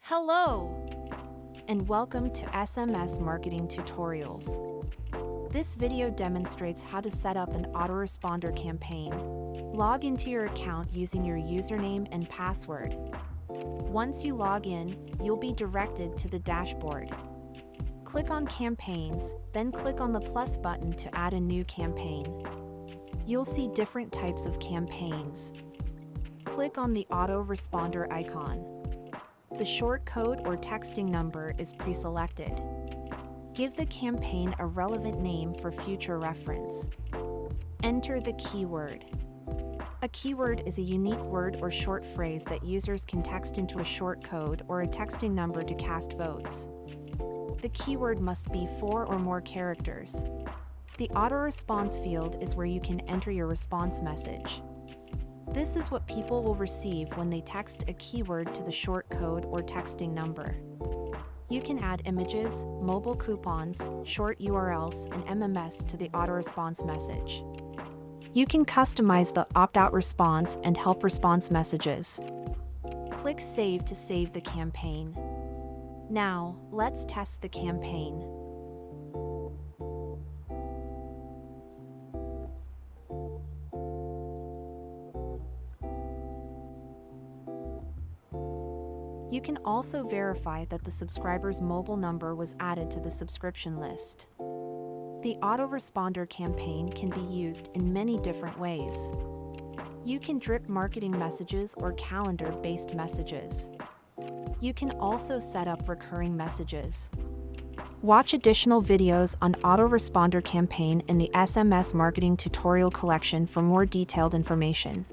Hello, and welcome to SMS Marketing Tutorials. This video demonstrates how to set up an autoresponder campaign. Log into your account using your username and password. Once you log in, you'll be directed to the dashboard. Click on Campaigns, then click on the plus button to add a new campaign. You'll see different types of campaigns. Click on the Autoresponder icon. The short code or texting number is pre-selected. Give the campaign a relevant name for future reference. Enter the keyword. A keyword is a unique word or short phrase that users can text into a short code or a texting number to cast votes. The keyword must be 4 or more characters. The auto-response field is where you can enter your response message. This is what people will receive when they text a keyword to the short code or texting number. You can add images, mobile coupons, short URLs, and MMS to the auto-response message. You can customize the opt-out response and help response messages. Click Save to save the campaign. Now, let's test the campaign. You can also verify that the subscriber's mobile number was added to the subscription list. The autoresponder campaign can be used in many different ways. You can drip marketing messages or calendar-based messages. You can also set up recurring messages. Watch additional videos on autoresponder campaign in the SMS Marketing tutorial collection for more detailed information.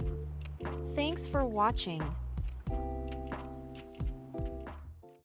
Thanks for watching.